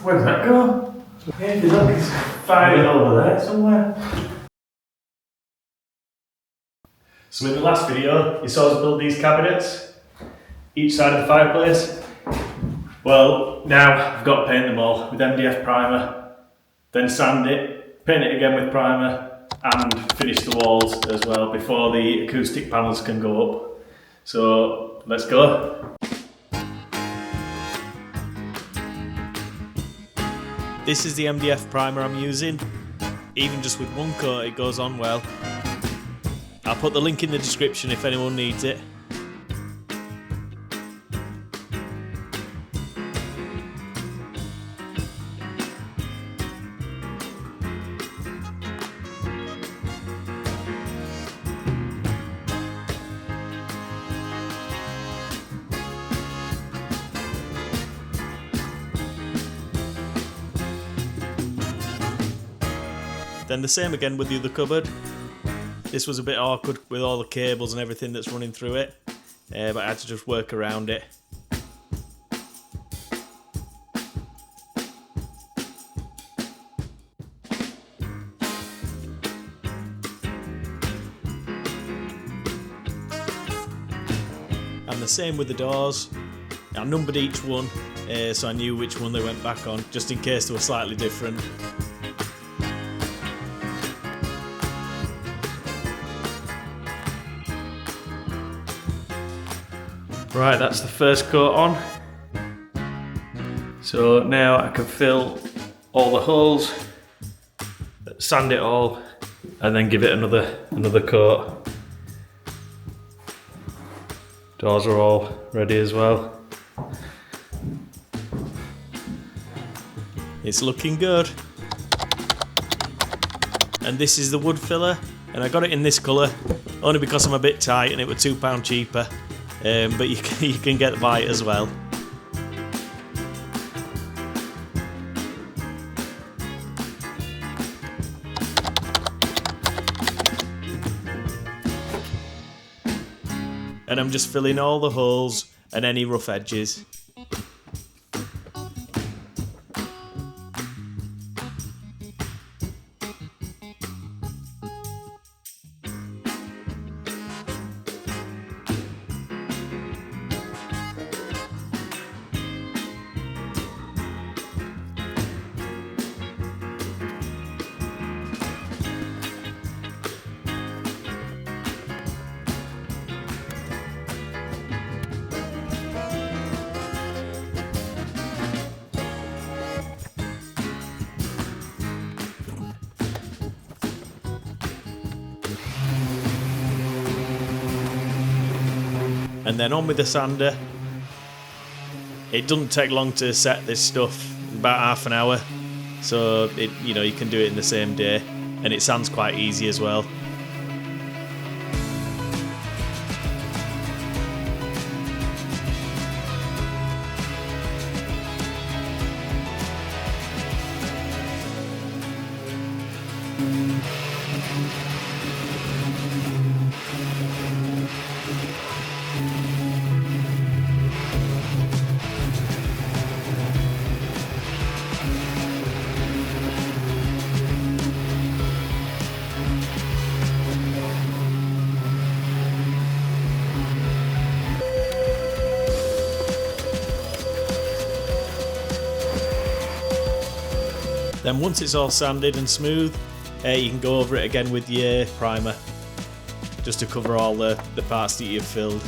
Where does that go? Yeah, if you look, it's firing over there somewhere. So in the last video, you saw us build these cabinets, each side of the fireplace. Well, now I've got to paint them all with MDF primer, then sand it, paint it again with primer, and finish the walls as well before the acoustic panels can go up. So let's go. This is the MDF primer I'm using. Even just with one coat it goes on well. I'll put the link in the description if anyone needs it. Then the same again with the other cupboard. This was a bit awkward with all the cables and everything that's running through it, but I had to just work around it. And the same with the doors. I numbered each one, so I knew which one they went back on, just in case they were slightly different. Right, that's the first coat on. So now I can fill all the holes, sand it all, and then give it another coat. Doors are all ready as well. It's looking good. And this is the wood filler, and I got it in this colour only because I'm a bit tight and it was £2 cheaper. But you can get white as well. And I'm just filling all the holes and any rough edges. And then on with the sander. It doesn't take long to set this stuff, about half an hour. So you can do it in the same day, and it sands quite easy as well. Then once it's all sanded and smooth, you can go over it again with your primer, just to cover all the parts that you've filled.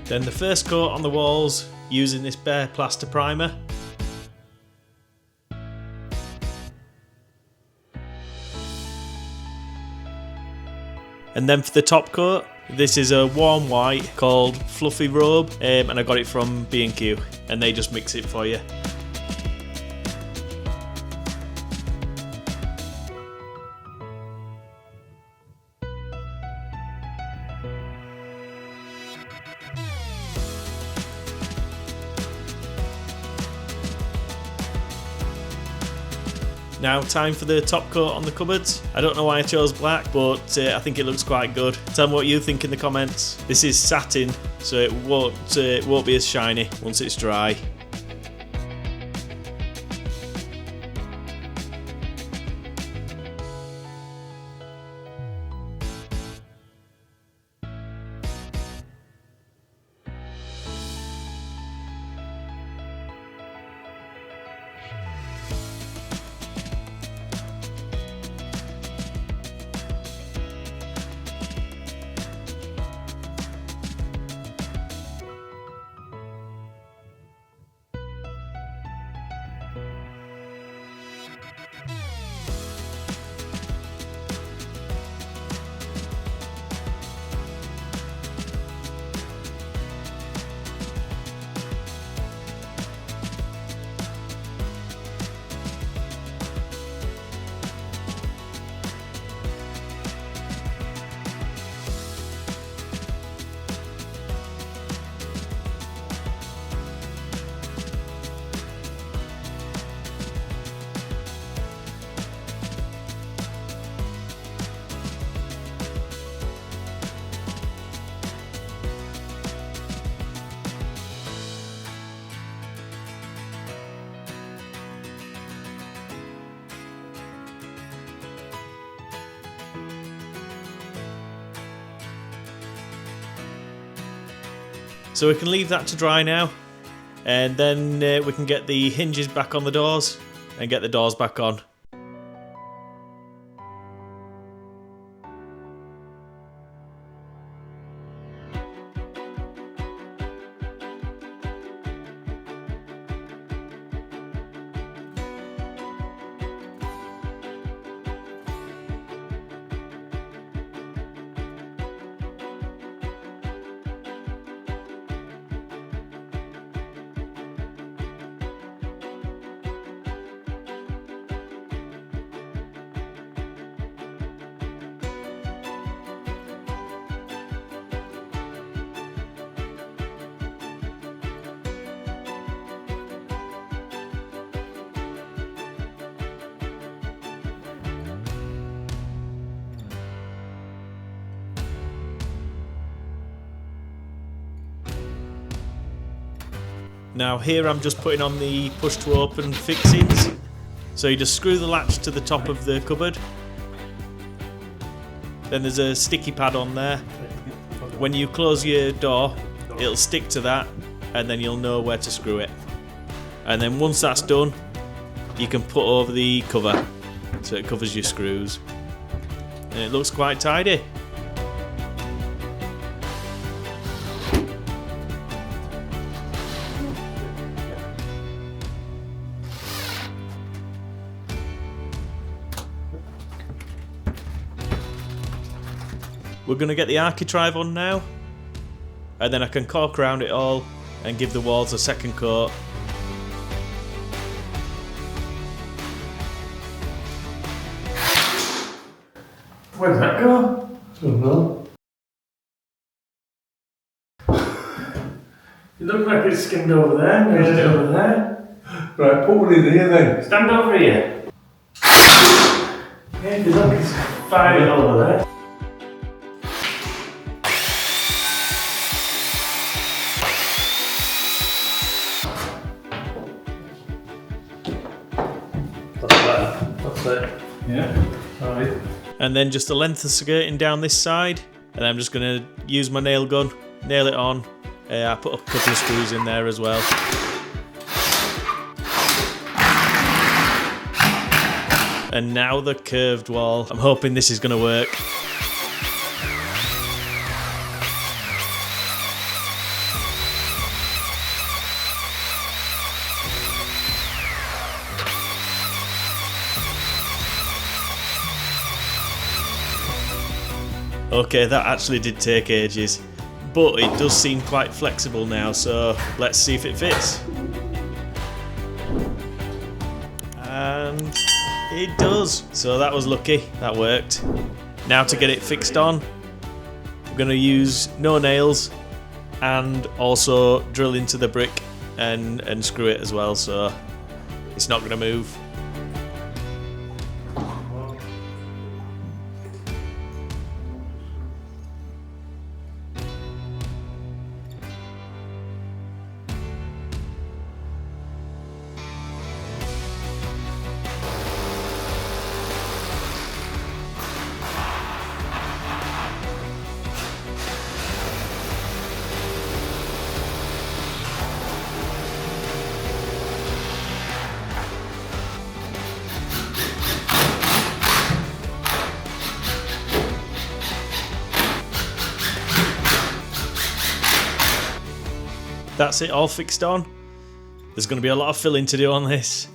Then the first coat on the walls using this bare plaster primer. And then for the top coat, this is a warm white called Fluffy Robe, and I got it from B&Q, and they just mix it for you. Now time for the top coat on the cupboards. I don't know why I chose black, but I think it looks quite good. Tell me what you think in the comments. This is satin, so it won't be as shiny once it's dry. So we can leave that to dry now, and then we can get the hinges back on the doors and get the doors back on. Now here I'm just putting on the push to open fixings. So you just screw the latch to the top of the cupboard. Then there's a sticky pad on there. When you close your door, it'll stick to that and then you'll know where to screw it. And then once that's done, you can put over the cover so it covers your screws. And it looks quite tidy. We're going to get the architrave on now, and then I can caulk around it all and give the walls a second coat. Where did that go? I don't know. It looks like it's skimmed over there, maybe over there. Right, put one in here then. Stand over here. Yeah, if you look, it's firing over there. That's it. Yeah. Alright. And then just the length of skirting down this side, and I'm just going to use my nail gun, nail it on. I put a couple of screws in there as well. And now the curved wall. I'm hoping this is going to work. Okay, that actually did take ages, but it does seem quite flexible now, so let's see if it fits. And it does, so that was lucky, that worked. Now to get it fixed on, we're going to use no nails and also drill into the brick and screw it as well, so it's not going to move. that's it all fixed on. There's going to be a lot of filling to do on this.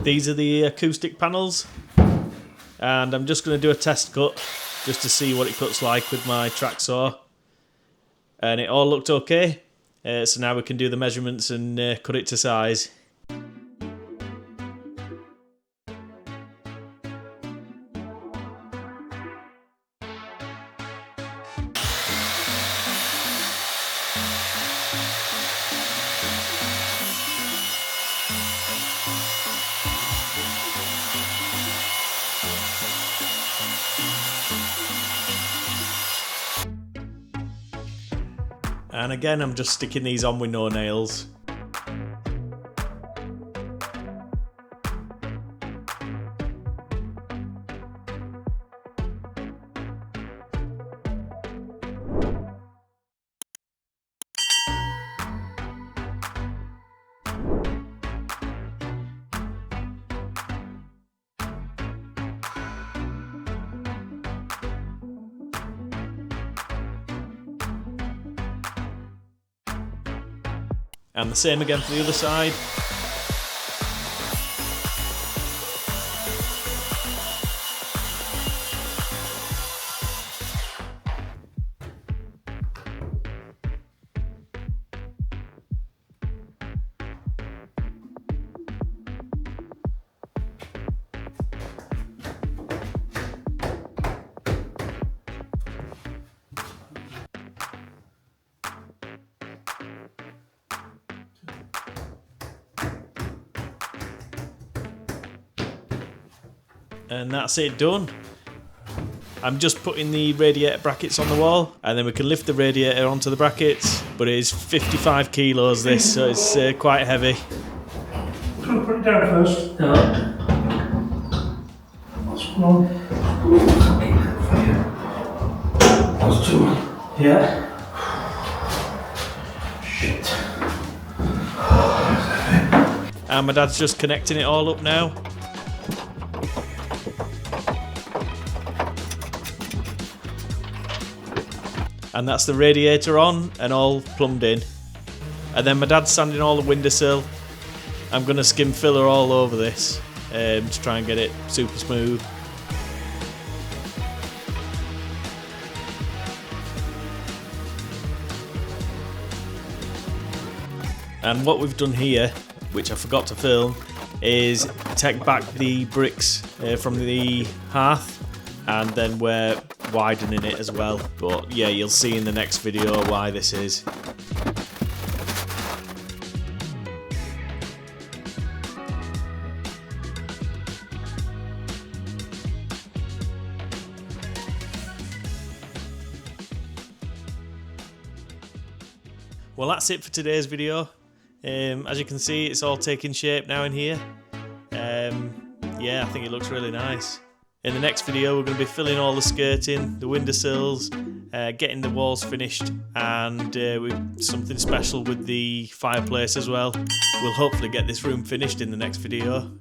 These are the acoustic panels, and I'm just going to do a test cut just to see what it cuts like with my track saw. And it all looked okay, so now we can do the measurements and cut it to size. And again, I'm just sticking these on with no nails. And the same again for the other side. And that's it done. I'm just putting the radiator brackets on the wall, and then we can lift the radiator onto the brackets, but it is 55 kilos this, so it's quite heavy. Can I put it down first? No. What's going on? That's too much. Yeah. Shit. And my dad's just connecting it all up now. And that's the radiator on and all plumbed in. And then my dad's sanding all the windowsill. I'm going to skim filler all over this to try and get it super smooth. And what we've done here, which I forgot to film, is take back the bricks from the hearth, and then we're widening it as well. But yeah, you'll see in the next video why this is. Well, that's it for today's video. As you can see, it's all taking shape now in here. Yeah, I think it looks really nice. In the next video, we're going to be filling all the skirting, the windowsills, getting the walls finished, and with something special with the fireplace as well. We'll hopefully get this room finished in the next video.